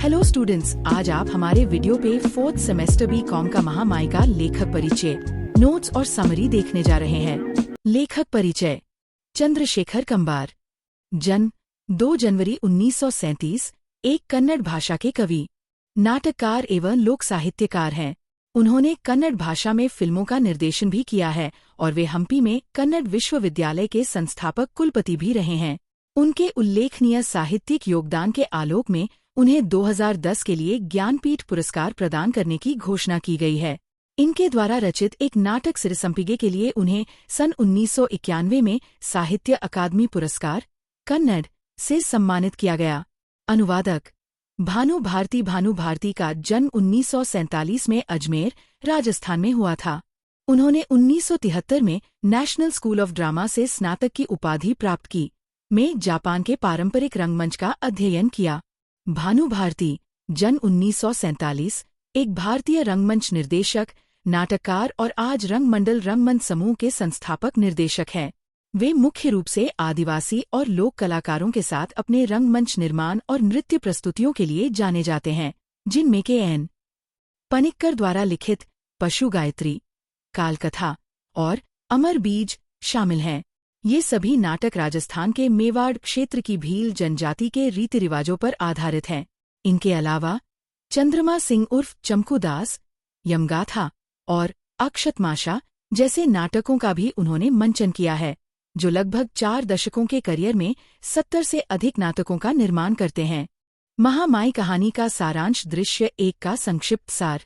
Hello students, आज आप हमारे वीडियो पे 4th सेमेस्टर बी.कॉम का महामाई का लेखक परिचय, नोट्स और समरी देखने जा रहे हैं। लेखक परिचय। चंद्रशेखर कंबार। जन्म 2 जनवरी 1937, एक कन्नड़ भाषा के कवि, नाटककार एवं लोक साहित्यकार हैं। उन्होंने कन्नड़ भाषा में फिल्मों का निर्देशन भी किया है और वे हम्पी में कन्नड़ विश्वविद्यालय के संस्थापक कुलपति भी रहे हैं। उनके उल्लेखनीय साहित्यिक योगदान के आलोक में उन्हें 2010 के लिए ज्ञानपीठ पुरस्कार प्रदान करने की घोषणा की गई है। इनके द्वारा रचित एक नाटक सिरसंपिगे के लिए उन्हें सन 1991 में साहित्य अकादमी पुरस्कार कन्नड़ से सम्मानित किया गया। अनुवादक। भानु भारती का जन्म 1947 में अजमेर, राजस्थान में हुआ था। उन्होंने 1973 में नेशनल स्कूल ऑफ ड्रामा से स्नातक की उपाधि प्राप्त की। में जापान के पारंपरिक रंगमंच का अध्ययन किया। भानु भारती, जन्म 1947, एक भारतीय रंगमंच निर्देशक, नाटककार और आज रंगमंडल रंगमंच समूह के संस्थापक निर्देशक हैं। वे मुख्य रूप से आदिवासी और लोक कलाकारों के साथ अपने रंगमंच निर्माण और नृत्य प्रस्तुतियों के लिए जाने जाते हैं, जिनमें के एन. पनिक्कर द्वारा लिखित पशु गायत्री, कालकथा और अमर बीज शामिल हैं। ये सभी नाटक राजस्थान के मेवाड़ क्षेत्र की भील जनजाति के रीति रिवाजों पर आधारित हैं। इनके अलावा चंद्रमा सिंह उर्फ चमकू दास, यमगाथा और अक्षतमाशा जैसे नाटकों का भी उन्होंने मंचन किया है, जो लगभग 4 दशकों के करियर में 70 से अधिक नाटकों का निर्माण करते हैं। महामाई कहानी का सारांश दृश्य 1 का संक्षिप्त सार।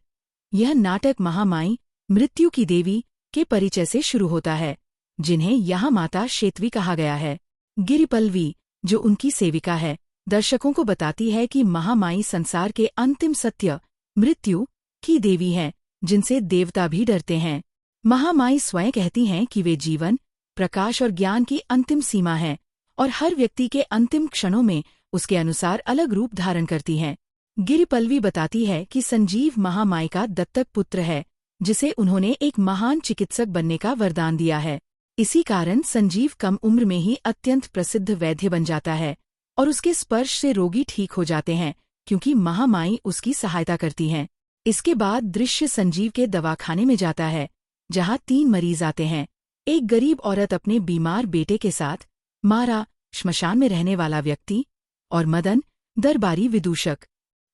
यह नाटक महामाई, मृत्यु की देवी, के परिचय से शुरू होता है, जिन्हें यहाँ माता शेतवी कहा गया है। गिरिपल्वी, जो उनकी सेविका है, दर्शकों को बताती है कि महामाई संसार के अंतिम सत्य, मृत्यु, की देवी है, जिनसे देवता भी डरते हैं। महामाई स्वयं कहती हैं कि वे जीवन, प्रकाश और ज्ञान की अंतिम सीमा है और हर व्यक्ति के अंतिम क्षणों में उसके अनुसार अलग रूप धारण करती हैं। गिरिपल्वी बताती है कि संजीव महामाई का दत्तक पुत्र है, जिसे उन्होंने एक महान चिकित्सक बनने का वरदान दिया है। इसी कारण संजीव कम उम्र में ही अत्यंत प्रसिद्ध वैद्य बन जाता है और उसके स्पर्श से रोगी ठीक हो जाते हैं, क्योंकि महामाई उसकी सहायता करती हैं। इसके बाद दृश्य संजीव के दवाखाने में जाता है, जहां 3 मरीज आते हैं। एक गरीब औरत अपने बीमार बेटे के साथ, मारा, श्मशान में रहने वाला व्यक्ति, और मदन, दरबारी विदूषक।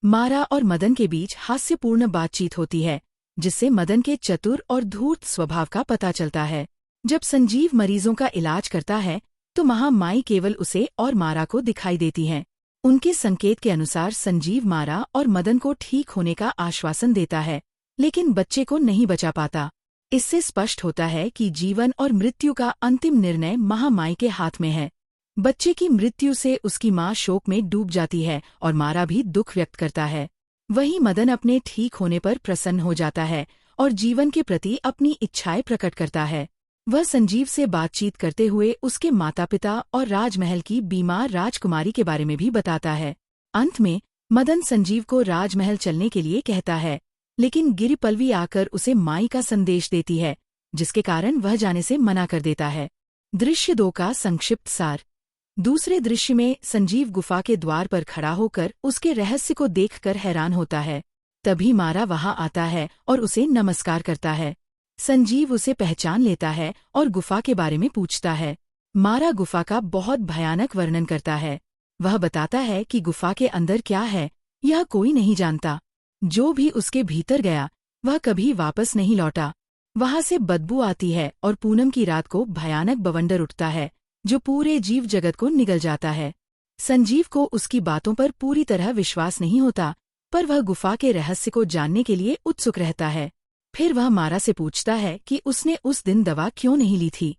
मारा और मदन के बीच हास्यपूर्ण बातचीत होती है, जिससे मदन के चतुर और धूर्त स्वभाव का पता चलता है। जब संजीव मरीजों का इलाज करता है, तो महामाई केवल उसे और मारा को दिखाई देती हैं। उनके संकेत के अनुसार संजीव मारा और मदन को ठीक होने का आश्वासन देता है, लेकिन बच्चे को नहीं बचा पाता। इससे स्पष्ट होता है कि जीवन और मृत्यु का अंतिम निर्णय महामाई के हाथ में है। बच्चे की मृत्यु से उसकी माँ शोक में डूब जाती है और मारा भी दुख व्यक्त करता है। वहीं मदन अपने ठीक होने पर प्रसन्न हो जाता है और जीवन के प्रति अपनी इच्छाएं प्रकट करता है। वह संजीव से बातचीत करते हुए उसके माता-पिता और राजमहल की बीमार राजकुमारी के बारे में भी बताता है। अंत में मदन संजीव को राजमहल चलने के लिए कहता है, लेकिन गिरिपल्वी आकर उसे माई का संदेश देती है, जिसके कारण वह जाने से मना कर देता है। दृश्य 2 का संक्षिप्त सार। दूसरे दृश्य में संजीव गुफा के द्वार पर खड़ा होकर उसके रहस्य को देखकर हैरान होता है। तभी मारा वहां आता है और उसे नमस्कार करता है। संजीव उसे पहचान लेता है और गुफा के बारे में पूछता है। मारा गुफा का बहुत भयानक वर्णन करता है। वह बताता है कि गुफा के अंदर क्या है, यह कोई नहीं जानता। जो भी उसके भीतर गया, वह कभी वापस नहीं लौटा। वहां से बदबू आती है और पूनम की रात को भयानक बवंडर उठता है, जो पूरे जीव जगत को निगल जाता है। संजीव को उसकी बातों पर पूरी तरह विश्वास नहीं होता, पर वह गुफा के रहस्य को जानने के लिए उत्सुक रहता है। फिर वह मारा से पूछता है कि उसने उस दिन दवा क्यों नहीं ली थी।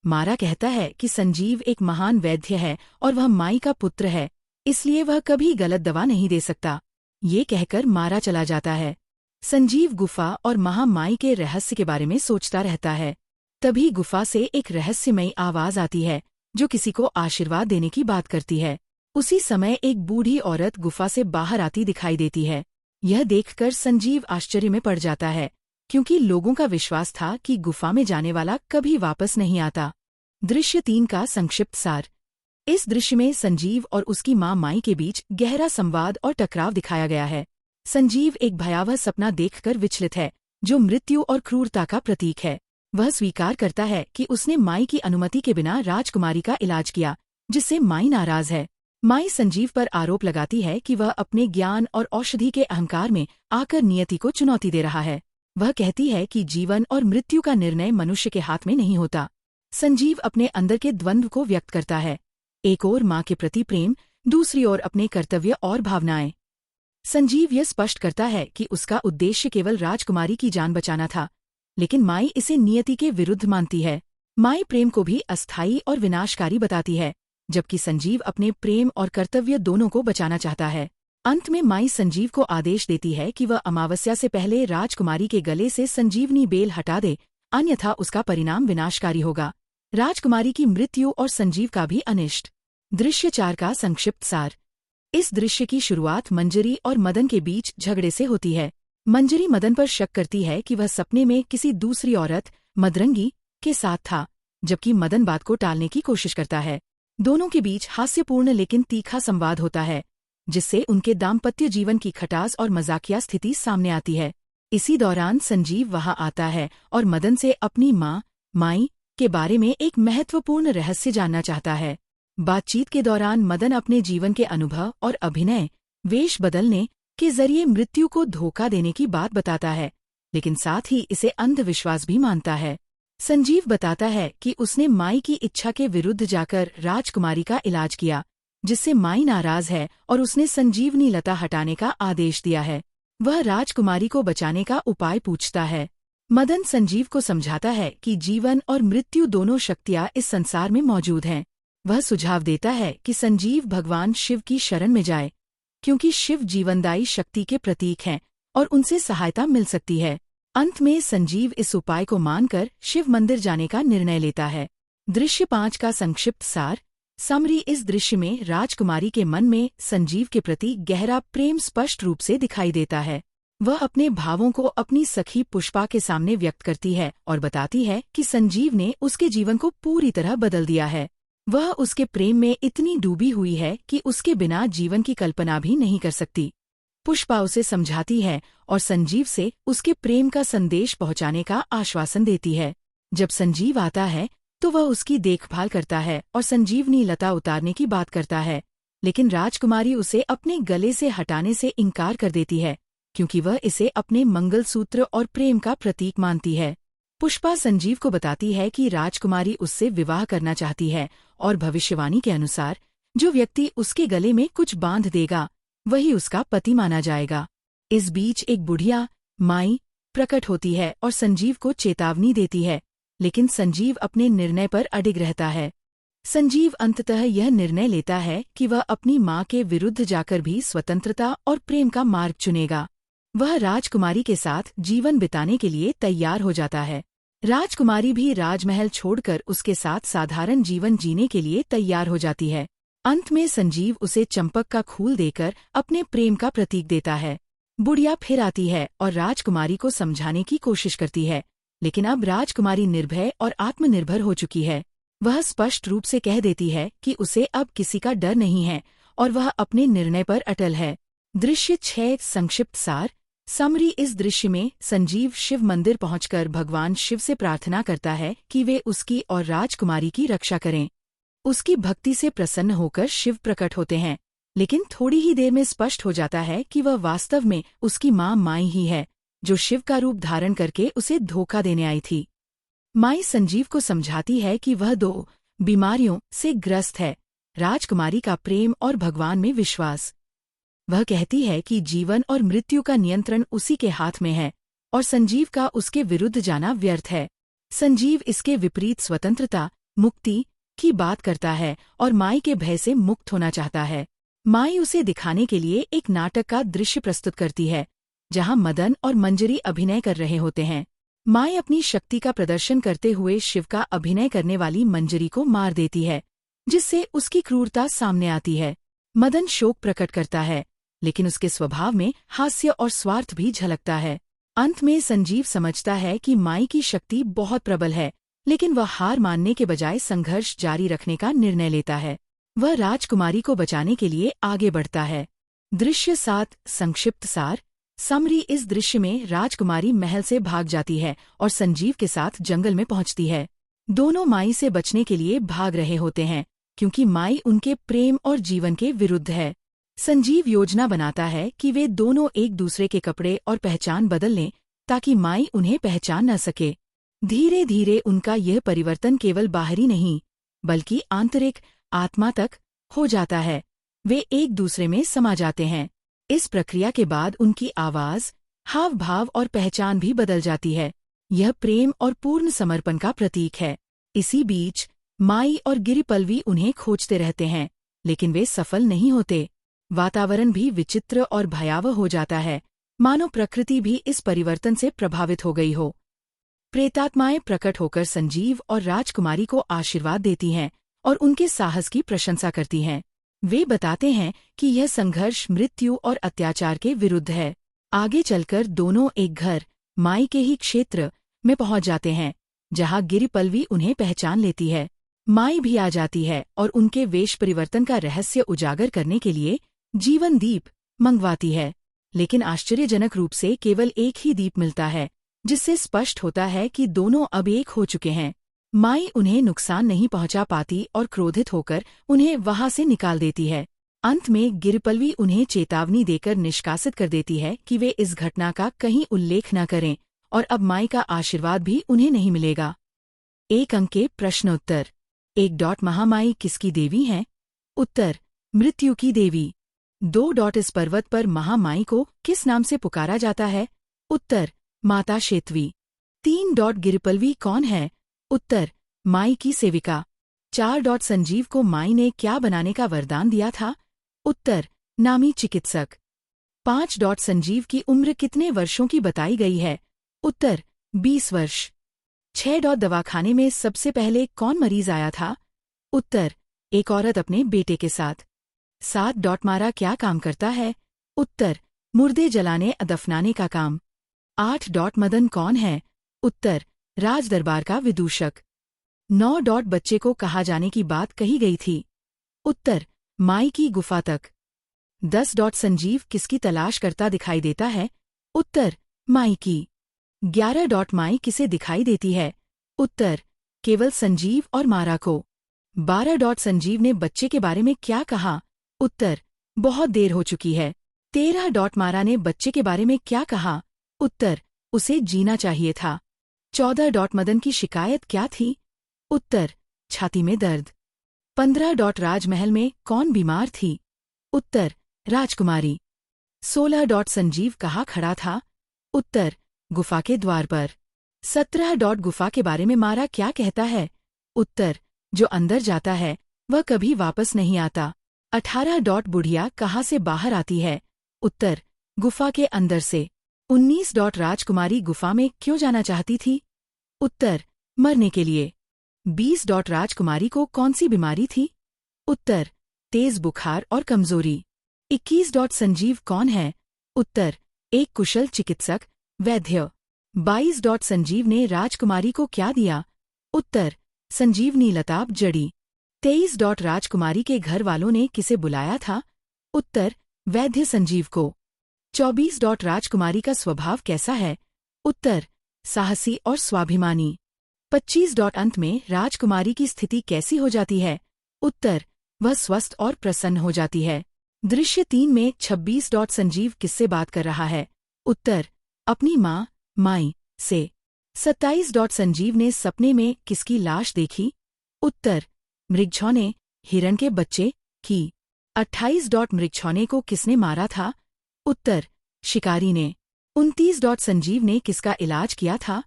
मारा कहता है कि संजीव एक महान वैद्य है और वह माई का पुत्र है, इसलिए वह कभी गलत दवा नहीं दे सकता। ये कहकर मारा चला जाता है। संजीव गुफा और महामाई के रहस्य के बारे में सोचता रहता है। तभी गुफा से एक रहस्यमयी आवाज आती है, जो किसी को आशीर्वाद देने की बात करती है। उसी समय एक बूढ़ी औरत गुफा से बाहर आती दिखाई देती है। यह देखकर संजीव आश्चर्य में पड़ जाता है, क्योंकि लोगों का विश्वास था कि गुफा में जाने वाला कभी वापस नहीं आता। दृश्य 3 का संक्षिप्त सार। इस दृश्य में संजीव और उसकी मां माई के बीच गहरा संवाद और टकराव दिखाया गया है। संजीव एक भयावह सपना देखकर विचलित है, जो मृत्यु और क्रूरता का प्रतीक है। वह स्वीकार करता है कि उसने माई की अनुमति के बिना राजकुमारी का इलाज किया, जिससे माई नाराज है। माई संजीव पर आरोप लगाती है कि वह अपने ज्ञान और औषधि के अहंकार में आकर नियति को चुनौती दे रहा है। वह कहती है कि जीवन और मृत्यु का निर्णय मनुष्य के हाथ में नहीं होता। संजीव अपने अंदर के द्वंद्व को व्यक्त करता है, एक ओर मां के प्रति प्रेम, दूसरी ओर अपने कर्तव्य और भावनाएं। संजीव यह स्पष्ट करता है कि उसका उद्देश्य केवल राजकुमारी की जान बचाना था, लेकिन माई इसे नियति के विरुद्ध मानती है। माई प्रेम को भी अस्थायी और विनाशकारी बताती है, जबकि संजीव अपने प्रेम और कर्तव्य दोनों को बचाना चाहता है। अंत में माई संजीव को आदेश देती है कि वह अमावस्या से पहले राजकुमारी के गले से संजीवनी बेल हटा दे, अन्यथा उसका परिणाम विनाशकारी होगा। राजकुमारी की मृत्यु और संजीव का भी अनिष्ट। दृश्य 4 का संक्षिप्त सार। इस दृश्य की शुरुआत मंजरी और मदन के बीच झगड़े से होती है। मंजरी मदन पर शक करती है कि वह सपने में किसी दूसरी औरत, मदरंगी, के साथ था, जबकि मदन बात को टालने की कोशिश करता है। दोनों के बीच हास्यपूर्ण लेकिन तीखा संवाद होता है, जिससे उनके दाम्पत्य जीवन की खटास और मजाकिया स्थिति सामने आती है। इसी दौरान संजीव वहां आता है और मदन से अपनी मां, माई, के बारे में एक महत्वपूर्ण रहस्य जानना चाहता है। बातचीत के दौरान मदन अपने जीवन के अनुभव और अभिनय, वेश बदलने के जरिए मृत्यु को धोखा देने की बात बताता है, लेकिन साथ ही इसे अंधविश्वास भी मानता है। संजीव बताता है कि उसने माई की इच्छा के विरुद्ध जाकर राजकुमारी का इलाज किया, जिससे माई नाराज है और उसने संजीवनी लता हटाने का आदेश दिया है। वह राजकुमारी को बचाने का उपाय पूछता है। मदन संजीव को समझाता है कि जीवन और मृत्यु दोनों शक्तियां इस संसार में मौजूद हैं। वह सुझाव देता है कि संजीव भगवान शिव की शरण में जाए, क्योंकि शिव जीवनदायी शक्ति के प्रतीक हैं और उनसे सहायता मिल सकती है। अंत में संजीव इस उपाय को मानकर शिव मंदिर जाने का निर्णय लेता है। दृश्य 5 का संक्षिप्त सार। समरी। इस दृश्य में राजकुमारी के मन में संजीव के प्रति गहरा प्रेम स्पष्ट रूप से दिखाई देता है। वह अपने भावों को अपनी सखी पुष्पा के सामने व्यक्त करती है और बताती है कि संजीव ने उसके जीवन को पूरी तरह बदल दिया है। वह उसके प्रेम में इतनी डूबी हुई है कि उसके बिना जीवन की कल्पना भी नहीं कर सकती। पुष्पा उसे समझाती है और संजीव से उसके प्रेम का संदेश पहुंचाने का आश्वासन देती है। जब संजीव आता है तो वह उसकी देखभाल करता है और संजीवनी लता उतारने की बात करता है, लेकिन राजकुमारी उसे अपने गले से हटाने से इनकार कर देती है, क्योंकि वह इसे अपने मंगलसूत्र और प्रेम का प्रतीक मानती है। पुष्पा संजीव को बताती है कि राजकुमारी उससे विवाह करना चाहती है और भविष्यवाणी के अनुसार जो व्यक्ति उसके गले में कुछ बांध देगा वही उसका पति माना जाएगा। इस बीच एक बुढ़िया, माई, प्रकट होती है और संजीव को चेतावनी देती है, लेकिन संजीव अपने निर्णय पर अडिग रहता है। संजीव अंततः यह निर्णय लेता है कि वह अपनी मां के विरुद्ध जाकर भी स्वतंत्रता और प्रेम का मार्ग चुनेगा। वह राजकुमारी के साथ जीवन बिताने के लिए तैयार हो जाता है। राजकुमारी भी राजमहल छोड़कर उसके साथ साधारण जीवन जीने के लिए तैयार हो जाती है। अंत में संजीव उसे चंपक का फूल देकर अपने प्रेम का प्रतीक देता है। बुढ़िया फिर आती है और राजकुमारी को समझाने की कोशिश करती है, लेकिन अब राजकुमारी निर्भय और आत्मनिर्भर हो चुकी है। वह स्पष्ट रूप से कह देती है कि उसे अब किसी का डर नहीं है और वह अपने निर्णय पर अटल है। दृश्य 6 संक्षिप्त सार। समरी। इस दृश्य में संजीव शिव मंदिर पहुंचकर भगवान शिव से प्रार्थना करता है कि वे उसकी और राजकुमारी की रक्षा करें। उसकी भक्ति से प्रसन्न होकर शिव प्रकट होते हैं, लेकिन थोड़ी ही देर में स्पष्ट हो जाता है कि वह वास्तव में उसकी मां माई ही है, जो शिव का रूप धारण करके उसे धोखा देने आई थी। माई संजीव को समझाती है कि वह 2 बीमारियों से ग्रस्त है, राजकुमारी का प्रेम और भगवान में विश्वास। वह कहती है कि जीवन और मृत्यु का नियंत्रण उसी के हाथ में है और संजीव का उसके विरुद्ध जाना व्यर्थ है। संजीव इसके विपरीत स्वतंत्रता, मुक्ति की बात करता है और माई के भय से मुक्त होना चाहता है। माई उसे दिखाने के लिए एक नाटक का दृश्य प्रस्तुत करती है, जहां मदन और मंजरी अभिनय कर रहे होते हैं। माई अपनी शक्ति का प्रदर्शन करते हुए शिव का अभिनय करने वाली मंजरी को मार देती है, जिससे उसकी क्रूरता सामने आती है। मदन शोक प्रकट करता है, लेकिन उसके स्वभाव में हास्य और स्वार्थ भी झलकता है। अंत में संजीव समझता है कि माई की शक्ति बहुत प्रबल है, लेकिन वह हार मानने के बजाय संघर्ष जारी रखने का निर्णय लेता है। वह राजकुमारी को बचाने के लिए आगे बढ़ता है। दृश्य 7 संक्षिप्त सार। समरी। इस दृश्य में राजकुमारी महल से भाग जाती है और संजीव के साथ जंगल में पहुंचती है। दोनों माई से बचने के लिए भाग रहे होते हैं, क्योंकि माई उनके प्रेम और जीवन के विरुद्ध है। संजीव योजना बनाता है कि वे दोनों एक दूसरे के कपड़े और पहचान बदल लें, ताकि माई उन्हें पहचान न सके। धीरे धीरे उनका यह परिवर्तन केवल बाहरी नहीं, बल्कि आंतरिक, आत्मा तक हो जाता है। वे एक दूसरे में समा जाते हैं। इस प्रक्रिया के बाद उनकी आवाज, हाव भाव और पहचान भी बदल जाती है। यह प्रेम और पूर्ण समर्पण का प्रतीक है। इसी बीच माई और गिरिपल्वी उन्हें खोजते रहते हैं, लेकिन वे सफल नहीं होते। वातावरण भी विचित्र और भयावह हो जाता है, मानो प्रकृति भी इस परिवर्तन से प्रभावित हो गई हो। प्रेतात्माएं प्रकट होकर संजीव और राजकुमारी को आशीर्वाद देती हैं और उनके साहस की प्रशंसा करती हैं। वे बताते हैं कि यह संघर्ष मृत्यु और अत्याचार के विरुद्ध है। आगे चलकर दोनों एक घर, माई के ही क्षेत्र में पहुंच जाते हैं, जहां गिरिपल्वी उन्हें पहचान लेती है। माई भी आ जाती है और उनके वेश परिवर्तन का रहस्य उजागर करने के लिए जीवन दीप मंगवाती है। लेकिन आश्चर्यजनक रूप से केवल एक ही दीप मिलता है, जिससे स्पष्ट होता है कि दोनों अब एक हो चुके हैं। माई उन्हें नुकसान नहीं पहुंचा पाती और क्रोधित होकर उन्हें वहां से निकाल देती है। अंत में गिरिपल्वी उन्हें चेतावनी देकर निष्कासित कर देती है कि वे इस घटना का कहीं उल्लेख न करें, और अब माई का आशीर्वाद भी उन्हें नहीं मिलेगा। 1 अंक के प्रश्नोत्तर। 1. महामाई किसकी देवी हैं? उत्तर, मृत्यु की देवी। 2. इस पर्वत पर महामाई को किस नाम से पुकारा जाता है? उत्तर, माता शेतवी। 3. गिरिपल्वी कौन है? उत्तर, माई की सेविका। 4. संजीव को माई ने क्या बनाने का वरदान दिया था? उत्तर, नामी चिकित्सक। 5. संजीव की उम्र कितने वर्षों की बताई गई है? उत्तर, 20 वर्ष। 6. दवाखाने में सबसे पहले कौन मरीज आया था? उत्तर, एक औरत अपने बेटे के साथ। 7. मारा क्या काम करता है? उत्तर, मुर्दे जलाने दफनाने का काम। 8. मदन कौन है? उत्तर, राज दरबार का विदूषक। 9. बच्चे को कहा जाने की बात कही गई थी? उत्तर, माई की गुफा तक। 10. संजीव किसकी तलाश करता दिखाई देता है? उत्तर, माई की। 11. माई किसे दिखाई देती है? उत्तर, केवल संजीव और मारा को। 12. संजीव ने बच्चे के बारे में क्या कहा? उत्तर, बहुत देर हो चुकी है। 13. मारा ने बच्चे के बारे में क्या कहा? उत्तर, उसे जीना चाहिए था। 14. मदन की शिकायत क्या थी? उत्तर, छाती में दर्द। 15. राजमहल में कौन बीमार थी? उत्तर, राजकुमारी। 16. संजीव कहाँ खड़ा था? उत्तर, गुफा के द्वार पर। 17. गुफा के बारे में मारा क्या कहता है? उत्तर, जो अंदर जाता है वह कभी वापस नहीं आता। 18. बुढ़िया कहाँ से बाहर आती है? उत्तर, गुफा के अंदर से। 19. राजकुमारी गुफा में क्यों जाना चाहती थी? उत्तर, मरने के लिए। 20. राजकुमारी को कौन सी बीमारी थी? उत्तर, तेज बुखार और कमजोरी। 21. संजीव कौन है? उत्तर, एक कुशल चिकित्सक, वैद्य। 22. संजीव ने राजकुमारी को क्या दिया? उत्तर, संजीवनी लताब जड़ी। 23. राजकुमारी के घर वालों ने किसे बुलाया था? उत्तर, वैद्य संजीव को। 24. राजकुमारी का स्वभाव कैसा है? उत्तर, साहसी और स्वाभिमानी। 25. अंत में राजकुमारी की स्थिति कैसी हो जाती है? उत्तर, वह स्वस्थ और प्रसन्न हो जाती है। दृश्य 3 में 26. संजीव किससे बात कर रहा है? उत्तर, अपनी माँ, माई से। 27. संजीव ने सपने में किसकी लाश देखी? उत्तर, मृगछौने, हिरण के बच्चे की। 28. मृगछौने को किसने मारा था? उत्तर, शिकारी ने। 29. संजीव ने किसका इलाज किया था?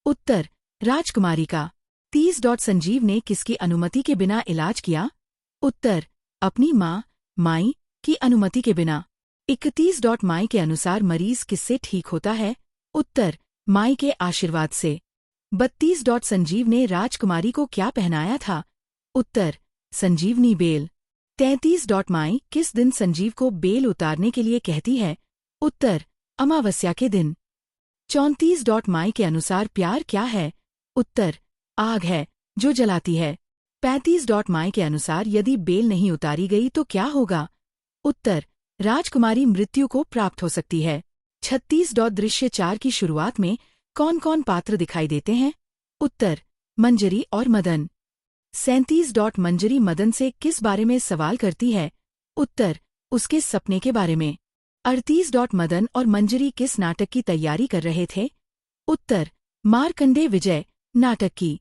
उत्तर, राजकुमारी का। 30. संजीव ने किसकी अनुमति के बिना इलाज किया? उत्तर, अपनी माँ, माई की अनुमति के बिना। 31. माई के अनुसार मरीज किससे ठीक होता है? उत्तर, माई के आशीर्वाद से। 32. संजीव ने राजकुमारी को क्या पहनाया था? उत्तर, संजीवनी बेल। 33. माई किस दिन संजीव को बेल उतारने के लिए कहती है? उत्तर, अमावस्या के दिन। 34. माई के अनुसार प्यार क्या है? उत्तर, आग है जो जलाती है। 35 के अनुसार यदि बेल नहीं उतारी गई तो क्या होगा? उत्तर, राजकुमारी मृत्यु को प्राप्त हो सकती है। 36 दृश्य 4 की शुरुआत में कौन कौन पात्र दिखाई देते हैं? उत्तर, मंजरी और मदन। 37 मंजरी मदन से किस बारे में सवाल करती है? उत्तर, उसके सपने के बारे में। 38 मदन और मंजरी किस नाटक की तैयारी कर रहे थे? उत्तर, मार्कंडे विजय नाटक की।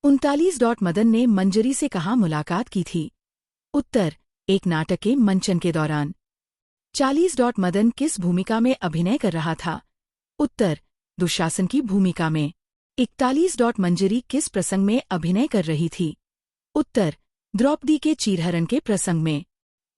39 मदन ने मंजरी से कहाँ मुलाकात की थी? उत्तर, एक नाटक के मंचन के दौरान। 40 मदन किस भूमिका में अभिनय कर रहा था? उत्तर, दुशासन की भूमिका में। 41 मंजरी किस प्रसंग में अभिनय कर रही थी? उत्तर, द्रौपदी के चीरहरण के प्रसंग में।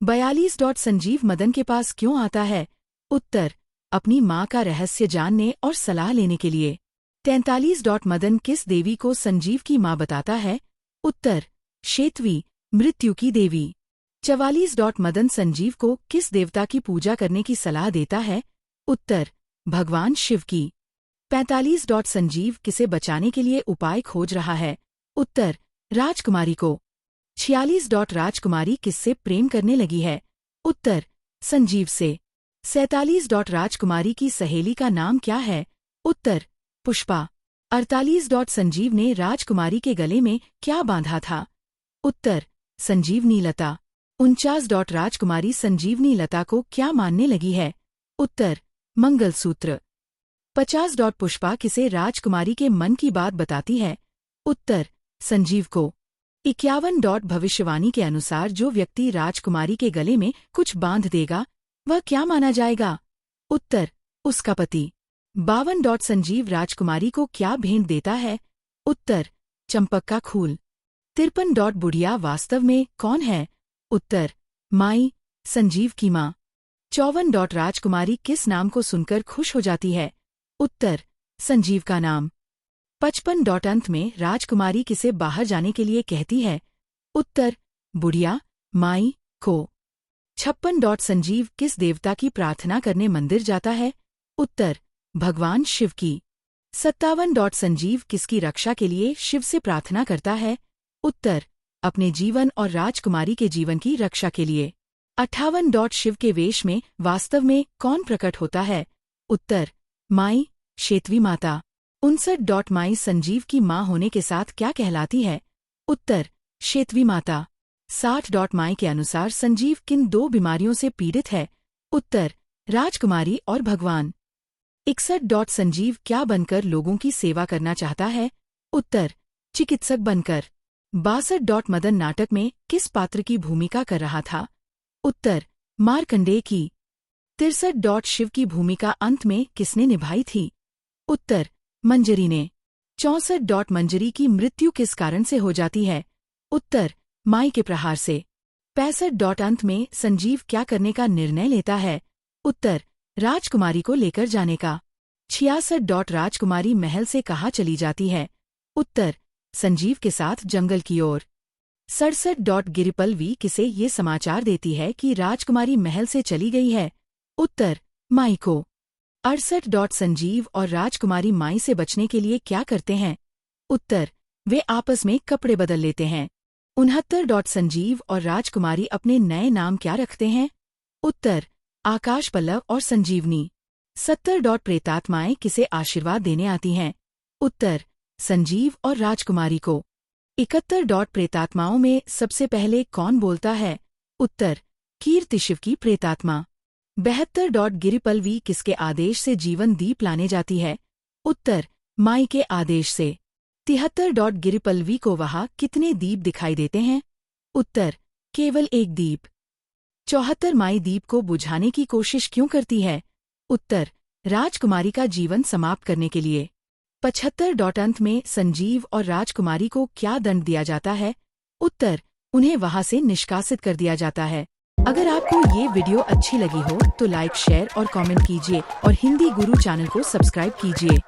42 संजीव मदन के पास क्यों आता है? उत्तर, अपनी माँ का रहस्य जानने और सलाह लेने के लिए। 43 मदन किस देवी को संजीव की माँ बताता है? उत्तर, शेतवी, मृत्यु की देवी। 44 मदन संजीव को किस देवता की पूजा करने की सलाह देता है? उत्तर, भगवान शिव की। 45 संजीव किसे बचाने के लिए उपाय खोज रहा है? उत्तर, राजकुमारी को। 46 राजकुमारी किससे प्रेम करने लगी है? उत्तर, संजीव से। 47 राजकुमारी की सहेली का नाम क्या है? उत्तर, पुष्पा। 48 संजीव ने राजकुमारी के गले में क्या बांधा था? उत्तर, संजीवनी लता। 49 राजकुमारी संजीवनी लता को क्या मानने लगी है? उत्तर, मंगलसूत्र। 50 पुष्पा किसे राजकुमारी के मन की बात बताती है? उत्तर, संजीव को। 51 भविष्यवाणी के अनुसार जो व्यक्ति राजकुमारी के गले में कुछ बांध देगा वह क्या माना जाएगा? उत्तर, उसका पति। 52 संजीव राजकुमारी को क्या भेंट देता है? उत्तर, चंपक का फूल। 53 बुढ़िया वास्तव में कौन है? उत्तर, माई, संजीव की माँ। 54 राजकुमारी किस नाम को सुनकर खुश हो जाती है? उत्तर, संजीव का नाम। 55 अंत में राजकुमारी किसे बाहर जाने के लिए कहती है? उत्तर, बुढ़िया, माई को। 56 संजीव किस देवता की प्रार्थना करने मंदिर जाता है? उत्तर, भगवान शिव की। 57 संजीव किसकी रक्षा के लिए शिव से प्रार्थना करता है? उत्तर, अपने जीवन और राजकुमारी के जीवन की रक्षा के लिए। 58 शिव के वेश में वास्तव में कौन प्रकट होता है? उत्तर, माई, शेतवी माता। 59 माई संजीव की माँ होने के साथ क्या कहलाती है? उत्तर, शेतवी माता। 60 माई के अनुसार संजीव किन 2 बीमारियों से पीड़ित है? उत्तर, राजकुमारी और भगवान। 61 संजीव क्या बनकर लोगों की सेवा करना चाहता है? उत्तर, चिकित्सक बनकर। 62 मदन नाटक में किस पात्र की भूमिका कर रहा था? उत्तर, मार्कंडेय की। 63 शिव की भूमिका अंत में किसने निभाई थी? उत्तर, मंजरी ने। 64 मंजरी की मृत्यु किस कारण से हो जाती है? उत्तर, माई के प्रहार से। 65 अंत में संजीव क्या करने का निर्णय लेता है? उत्तर, राजकुमारी को लेकर जाने का। 66 राजकुमारी महल से कहाँ चली जाती है? उत्तर, संजीव के साथ जंगल की ओर। 67 गिरिपल्वी किसे ये समाचार देती है कि राजकुमारी महल से चली गई है? उत्तर, माई को। 68 संजीव और राजकुमारी माई से बचने के लिए क्या करते हैं? उत्तर, वे आपस में कपड़े बदल लेते हैं। 69 संजीव और राजकुमारी अपने नए नाम क्या रखते हैं? उत्तर, आकाश पल्लव और संजीवनी। 70 प्रेतात्माएं किसे आशीर्वाद देने आती हैं? उत्तर, संजीव और राजकुमारी को। 71 प्रेतात्माओं में सबसे पहले कौन बोलता है? उत्तर, कीर्ति शिव की प्रेतात्मा। 72 गिरिपल्वी किसके आदेश से जीवन दीप लाने जाती है? उत्तर, माई के आदेश से। 73 गिरिपल्वी को वहाँ कितने दीप दिखाई देते हैं? उत्तर, केवल एक दीप। 74 माई दीप को बुझाने की कोशिश क्यों करती है? उत्तर, राजकुमारी का जीवन समाप्त करने के लिए। 75 अंत में संजीव और राजकुमारी को क्या दंड दिया जाता है? उत्तर, उन्हें वहां से निष्कासित कर दिया जाता है। अगर आपको ये वीडियो अच्छी लगी हो तो लाइक, शेयर और कमेंट कीजिए और हिंदी गुरु चैनल को सब्सक्राइब कीजिए।